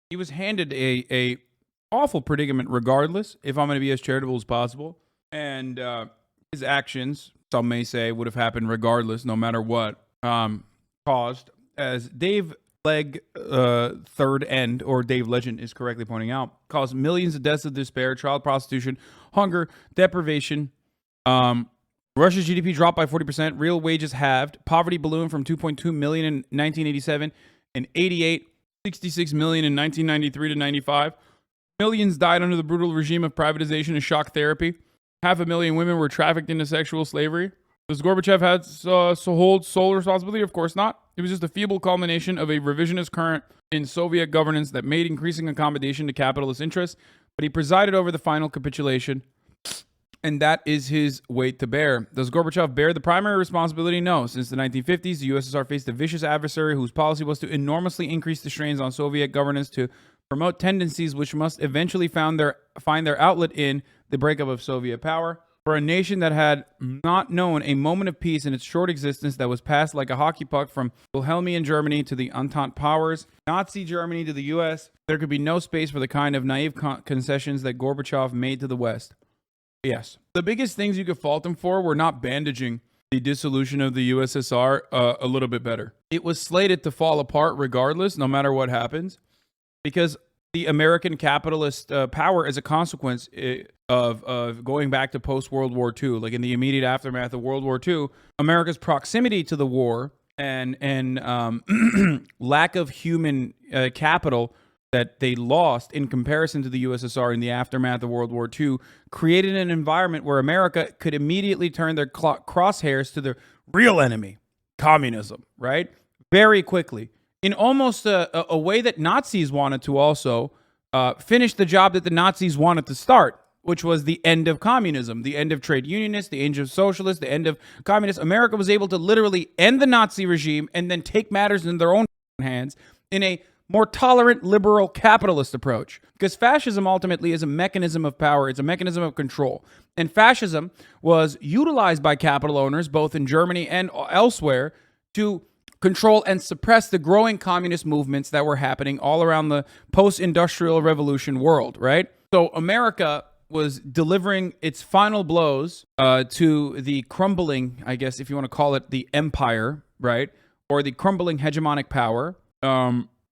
he was handed a awful predicament regardless, if I'm going to be as charitable as possible. And his actions, some may say, would have happened regardless, no matter what, caused, as Dave Leg Third End, or Dave Legend is correctly pointing out, caused millions of deaths of despair, child prostitution, hunger, deprivation. Russia's GDP dropped by 40%, real wages halved, poverty ballooned from 2.2 million in 1987 and 66 million in 1993 to 95. Millions died under the brutal regime of privatization and shock therapy. 500,000 women were trafficked into sexual slavery. Does Gorbachev have hold sole responsibility? Of course not. It was just a feeble culmination of a revisionist current in Soviet governance that made increasing accommodation to capitalist interests, but he presided over the final capitulation, and that is his weight to bear. Does Gorbachev bear the primary responsibility? No. Since the 1950s, the USSR faced a vicious adversary whose policy was to enormously increase the strains on Soviet governance to promote tendencies which must eventually find their outlet in the breakup of Soviet power. For a nation that had not known a moment of peace in its short existence, that was passed like a hockey puck from Wilhelmian Germany to the Entente powers, Nazi Germany to the US, there could be no space for the kind of naive concessions that Gorbachev made to the West. Yes. The biggest things you could fault him for were not bandaging the dissolution of the USSR a little bit better. It was slated to fall apart regardless, no matter what happens, because the American capitalist power, as a consequence of going back to post-World War II, like in the immediate aftermath of World War II, America's proximity to the war and lack of human capital that they lost in comparison to the USSR in the aftermath of World War II created an environment where America could immediately turn their crosshairs to the real enemy, communism, right? Very quickly. In almost a way that Nazis wanted to also finish the job that the Nazis wanted to start, which was the end of communism, the end of trade unionists, the end of socialists, the end of communists. America was able to literally end the Nazi regime and then take matters in their own hands in a more tolerant, liberal, capitalist approach. Because fascism ultimately is a mechanism of power. It's a mechanism of control. And fascism was utilized by capital owners, both in Germany and elsewhere, to control and suppress the growing communist movements that were happening all around the post-industrial revolution world, right? So America was delivering its final blows to the crumbling, I guess, if you want to call it the empire, right? Or the crumbling hegemonic power.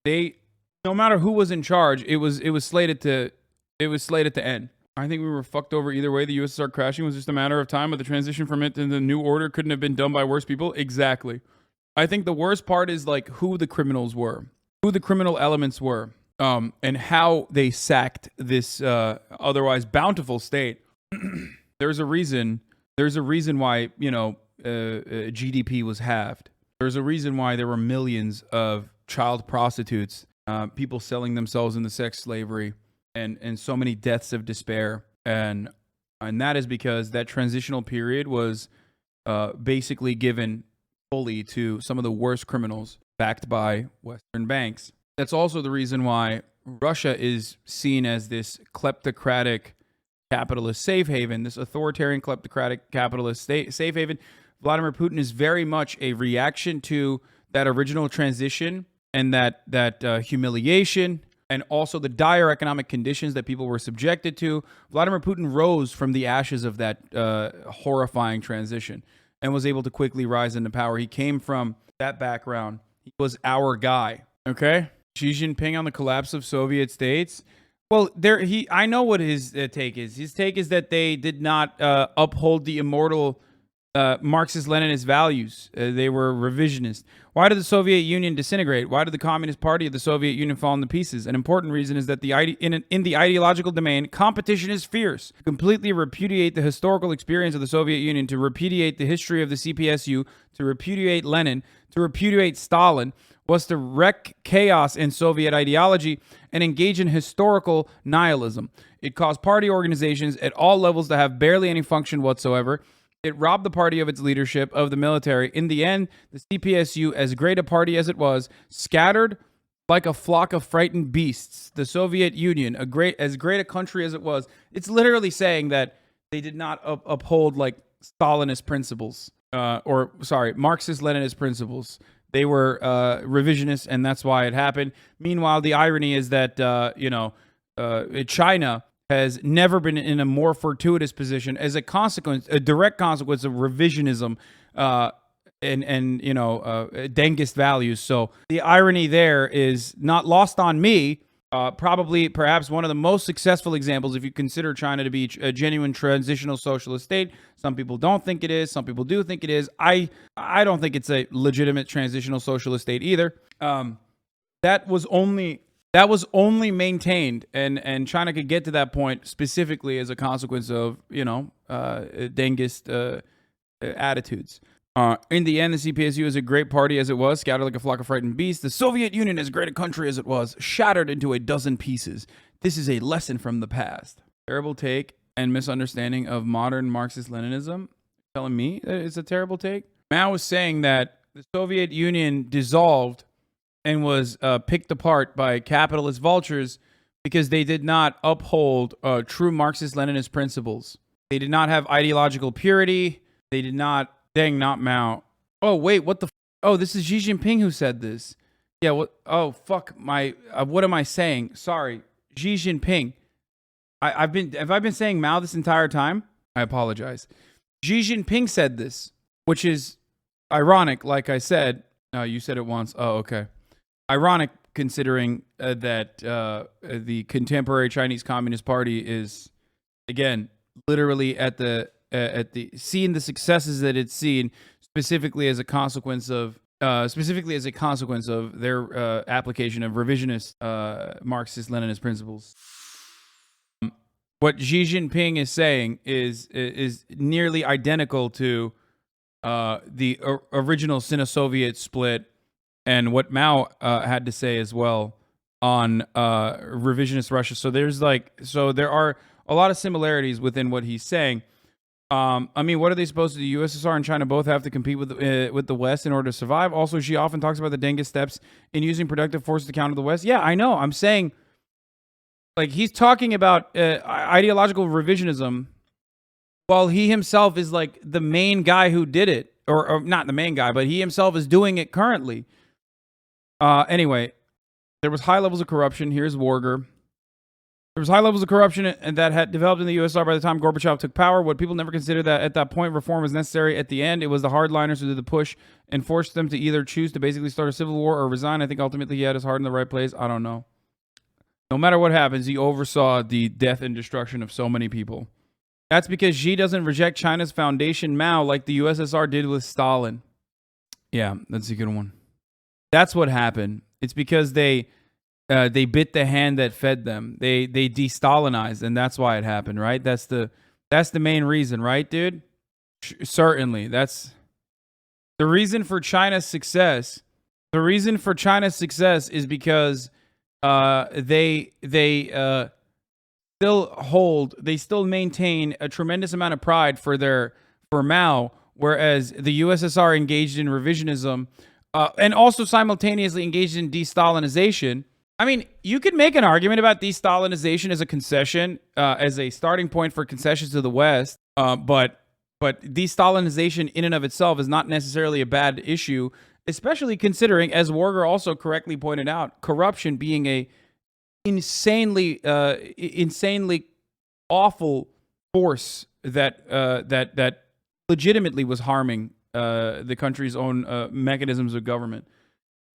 They, no matter who was in charge, it was slated to end. I think we were fucked over either way. The USSR crashing was just a matter of time, but the transition from it to the new order couldn't have been done by worse people. Exactly. I think the worst part is like who the criminals were, who the criminal elements were, and how they sacked this otherwise bountiful state. There's a reason why, GDP was halved. There's a reason why there were millions of child prostitutes, people selling themselves into sex slavery, and so many deaths of despair. And that is because that transitional period was basically given fully to some of the worst criminals backed by Western banks. That's also the reason why Russia is seen as this kleptocratic capitalist safe haven, this authoritarian kleptocratic capitalist safe haven. Vladimir Putin is very much a reaction to that original transition and that humiliation, and also the dire economic conditions that people were subjected to. Vladimir Putin rose from the ashes of that horrifying transition and was able to quickly rise into power. He came from that background. He was our guy, okay? Xi Jinping on the collapse of Soviet states. Well, I know what his take is. His take is that they did not uphold the immortal Marxist-Leninist values. They were revisionist. Why did the Soviet Union disintegrate? Why did the Communist Party of the Soviet Union fall into pieces? An important reason is that in the ideological domain, competition is fierce. To completely repudiate the historical experience of the Soviet Union, to repudiate the history of the CPSU, to repudiate Lenin, to repudiate Stalin, was to wreak chaos in Soviet ideology and engage in historical nihilism. It caused party organizations at all levels to have barely any function whatsoever. It robbed the party of its leadership, of the military. In the end, the CPSU, as great a party as it was, scattered like a flock of frightened beasts. The Soviet Union, as great a country as it was, it's literally saying that they did not uphold like Stalinist principles, Marxist-Leninist principles. They were revisionists, and that's why it happened. Meanwhile, the irony is that China has never been in a more fortuitous position as a consequence, a direct consequence of revisionism and Dengist values. So the irony there is not lost on me. Perhaps one of the most successful examples, if you consider China to be a genuine transitional socialist state. Some people don't think it is. Some people do think it is. I don't think it's a legitimate transitional socialist state either. That was only maintained, and China could get to that point specifically as a consequence of Dengist attitudes. In the end, the CPSU is a great party as it was, scattered like a flock of frightened beasts. The Soviet Union, as great a country as it was, shattered into a dozen pieces. This is a lesson from the past. Terrible take and misunderstanding of modern Marxist-Leninism. Telling me that it's a terrible take? Mao was saying that the Soviet Union dissolved and was picked apart by capitalist vultures because they did not uphold true Marxist-Leninist principles. They did not have ideological purity. They did not... Dang, not Mao. Oh, wait, what the... Oh, this is Xi Jinping who said this. Yeah, what... Oh, fuck, my... what am I saying? Sorry. Xi Jinping. Have I been saying Mao this entire time? I apologize. Xi Jinping said this, which is ironic, like I said. You said it once. Oh, okay. Ironic, considering that the contemporary Chinese Communist Party is, again, literally at the seeing the successes that it's seen, specifically as a consequence of their application of revisionist Marxist-Leninist principles. What Xi Jinping is saying is nearly identical to the original Sino-Soviet split, and what Mao had to say as well on revisionist Russia. So there are a lot of similarities within what he's saying. I mean, what are they supposed to do? USSR and China both have to compete with the West in order to survive. Also, Xi often talks about the Dengist steps in using productive force to counter the West. Yeah, I know. I'm saying, like, he's talking about ideological revisionism while he himself is, like, the main guy who did it. Or not the main guy, but he himself is doing it currently. Anyway, there was high levels of corruption. Here's Warger. There was high levels of corruption that had developed in the USSR by the time Gorbachev took power. What people never considered that at that point reform was necessary. At the end, it was the hardliners who did the push and forced them to either choose to basically start a civil war or resign. I think ultimately he had his heart in the right place. I don't know. No matter what happens, he oversaw the death and destruction of so many people. That's because Xi doesn't reject China's foundation Mao like the USSR did with Stalin. Yeah, that's a good one. That's what happened. It's because they bit the hand that fed them. They de-Stalinized, and that's why it happened, right? That's the main reason, right, dude? Certainly. That's the reason for China's success. The reason for China's success is because they still maintain a tremendous amount of pride for Mao, whereas the USSR engaged in revisionism and also simultaneously engaged in de-Stalinization. I mean, you could make an argument about de-Stalinization as a concession, as a starting point for concessions to the West, but de-Stalinization in and of itself is not necessarily a bad issue, especially considering, as Warger also correctly pointed out, corruption being a insanely awful force that legitimately was harming the country's own mechanisms of government.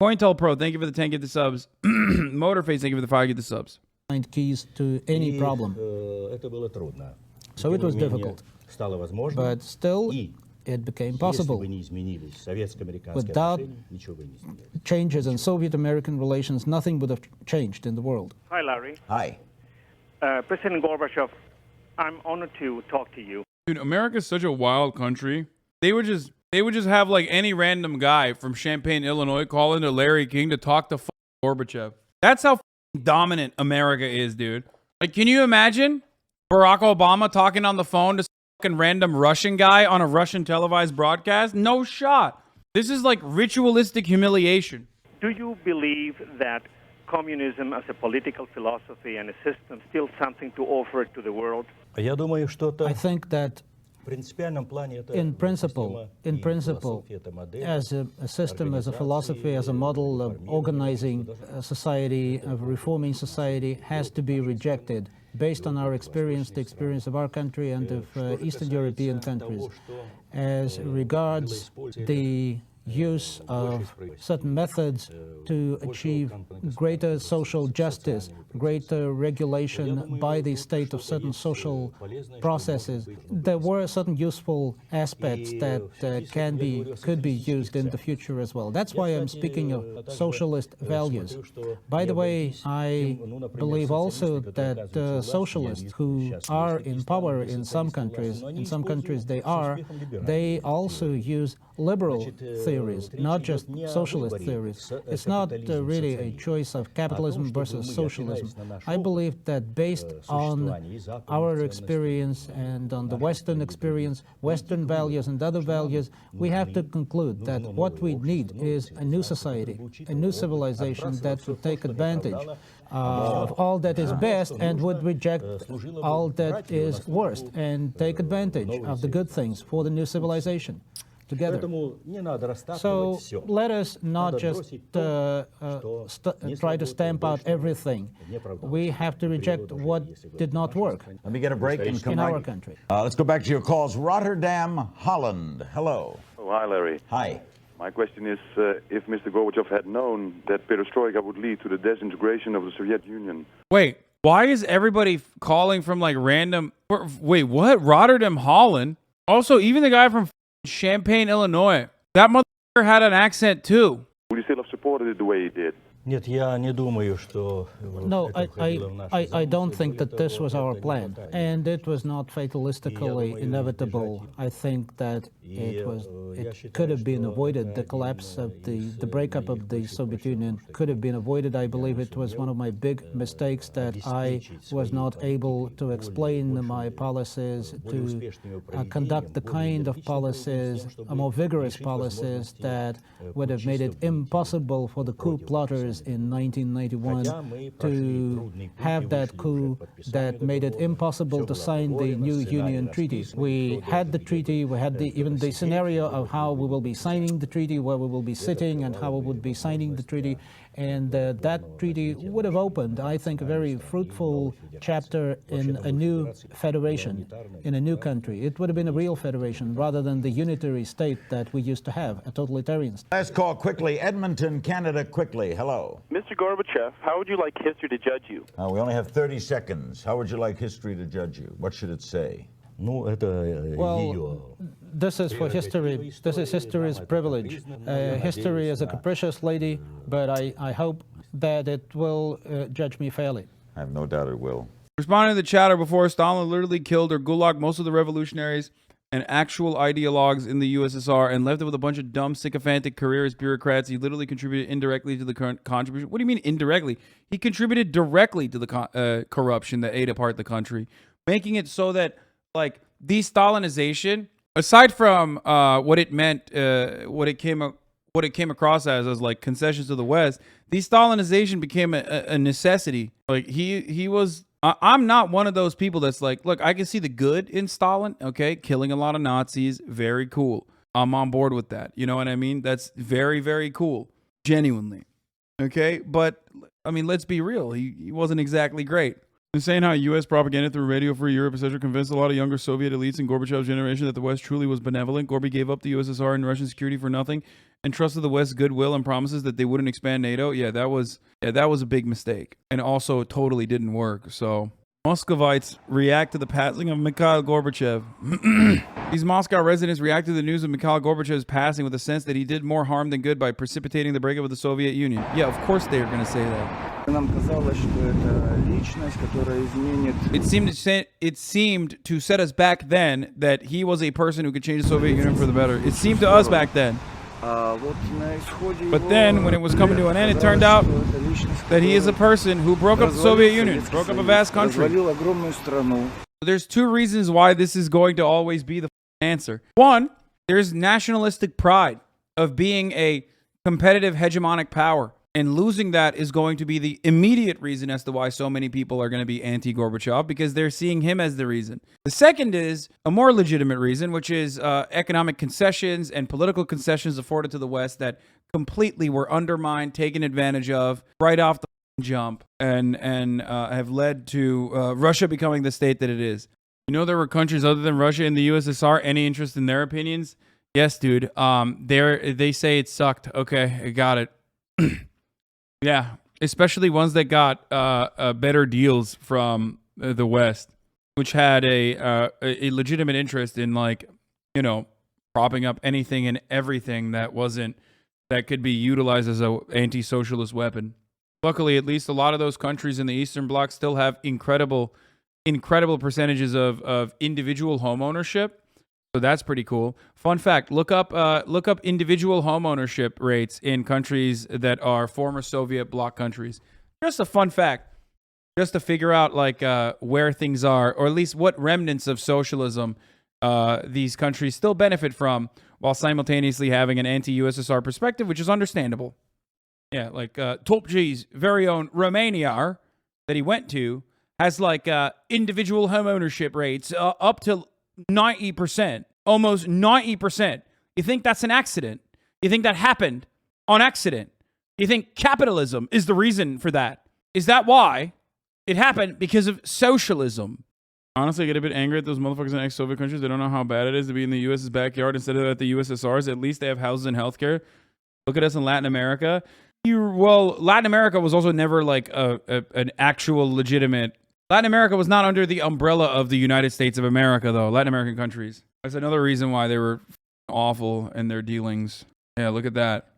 CoinTelPro, thank you for the 10 get the subs. Motorface, thank you for the 5 get the subs. Find keys to any problem. So it was difficult, but still it became possible. Without changes in Soviet-American relations, nothing would have changed in the world. Hi, Larry. Hi. President Gorbachev, I'm honored to talk to you. Dude, America's such a wild country. They would just have like any random guy from Champaign, Illinois, call into Larry King to talk to Gorbachev. That's how dominant America is, dude. Like, can you imagine Barack Obama talking on the phone to some random Russian guy on a Russian televised broadcast? No shot. This is like ritualistic humiliation. Do you believe that communism as a political philosophy and a system still something to offer to the world? I think that In principle, as a system, as a philosophy, as a model of organizing a society, of reforming society, has to be rejected based on our experience, the experience of our country and of Eastern European countries. As regards the use of certain methods to achieve greater social justice, greater regulation by the state of certain social processes. There were certain useful aspects that could be used in the future as well. That's why I'm speaking of socialist values. By the way, I believe also that socialists who are in power in some countries they also use liberal theories, not just socialist theories. It's not really a choice of capitalism versus socialism. I believe that based on our experience and on the Western experience, Western values and other values, we have to conclude that what we need is a new society, a new civilization that would take advantage of all that is best and would reject all that is worst and take advantage of the good things for the new civilization together. So let us not just try to stamp out everything. We have to reject what did not work. Let me get a break and come in right. Our country. Let's go back to your calls. Rotterdam, Holland. Hello. Oh, hi, Larry. Hi. My question is, if Mr. Gorbachev had known that perestroika would lead to the disintegration of the Soviet Union. Wait, why is everybody calling from like random... Wait, what? Rotterdam, Holland? Also, even the guy from Champaign, Illinois, that motherfucker had an accent too. Would you still have supported it the way he did? No, I don't think that this was our plan, and it was not fatalistically inevitable. I think that it could have been avoided. The collapse of the breakup of the Soviet Union could have been avoided. I believe it was one of my big mistakes that I was not able to explain my policies, to conduct the kind of policies, more vigorous policies that would have made it impossible for the coup plotters in 1991 to have that coup that made it impossible to sign the new Union Treaty. We had the treaty, we had even the scenario of how we will be signing the treaty, where we will be sitting and how we would be signing the treaty, and that treaty would have opened, I think, a very fruitful chapter in a new federation, in a new country. It would have been a real federation rather than the unitary state that we used to have, a totalitarian state. Last call quickly. Edmonton, Canada, quickly. Hello. Mr. Gorbachev, how would you like history to judge you? We only have 30 seconds. How would you like history to judge you? What should it say? Well, this is for history. This is history's privilege. History is a capricious lady, but I hope that it will judge me fairly. I have no doubt it will. Responding to the chatter before, Stalin literally killed or gulagged most of the revolutionaries and actual ideologues in the USSR and left it with a bunch of dumb, sycophantic careerist bureaucrats. He literally contributed indirectly to the current contribution. What do you mean indirectly? He contributed directly to the corruption that ate apart the country, making it so that, like, de-Stalinization, aside from what it meant, what it came across as like concessions to the West, de-Stalinization became a necessity. Like he was. I'm not one of those people that's like, look, I can see the good in Stalin. Okay, killing a lot of Nazis, very cool. I'm on board with that. You know what I mean? That's very, very cool, genuinely. Okay, but I mean, let's be real. He wasn't exactly great. They're saying how U.S. propaganda through Radio Free Europe, etc., convinced a lot of younger Soviet elites in Gorbachev's generation that the West truly was benevolent. Gorby gave up the USSR and Russian security for nothing and trusted the West's goodwill and promises that they wouldn't expand NATO. Yeah, that was a big mistake. And also, it totally didn't work. So, Muscovites react to the passing of Mikhail Gorbachev. These Moscow residents react to the news of Mikhail Gorbachev's passing with a sense that he did more harm than good by precipitating the breakup of the Soviet Union. Yeah, of course they are going to say that. It seemed to set us back then that he was a person who could change the Soviet Union for the better. It seemed to us back then. But then, when it was coming to an end, it turned out that he is a person who broke up the Soviet Union, broke up a vast country. There's two reasons why this is going to always be the answer. One, there's nationalistic pride of being a competitive hegemonic power. And losing that is going to be the immediate reason as to why so many people are going to be anti-Gorbachev, because they're seeing him as the reason. The second is a more legitimate reason, which is economic concessions and political concessions afforded to the West that completely were undermined, taken advantage of right off the jump, and have led to Russia becoming the state that it is. You know, there were countries other than Russia in the USSR. Any interest in their opinions? Yes, dude. They say it sucked. Okay, I got it. Yeah, especially ones that got better deals from the West, which had a legitimate interest in, like, you know, propping up anything and everything that could be utilized as a anti-socialist weapon. Luckily, at least a lot of those countries in the Eastern Bloc still have incredible percentages of individual home ownership. So that's pretty cool. Fun fact, look up individual home ownership rates in countries that are former Soviet bloc countries. Just a fun fact, just to figure out like where things are, or at least what remnants of socialism these countries still benefit from, while simultaneously having an anti-USSR perspective, which is understandable. Yeah, like Topji's very own Romania that he went to has like individual home ownership rates up to 90%, almost 90%. You think that's an accident? You think that happened on accident? You think capitalism is the reason for that? Is that why it happened? Because of socialism. Honestly, I get a bit angry at those motherfuckers in ex-Soviet countries. They don't know how bad it is to be in the U.S.'s backyard instead of at the USSR's. At least they have houses and healthcare. Look at us in Latin America. Latin America was also never like an actual legitimate... Latin America was not under the umbrella of the United States of America, though. Latin American countries. That's another reason why they were awful in their dealings. Yeah, look at that.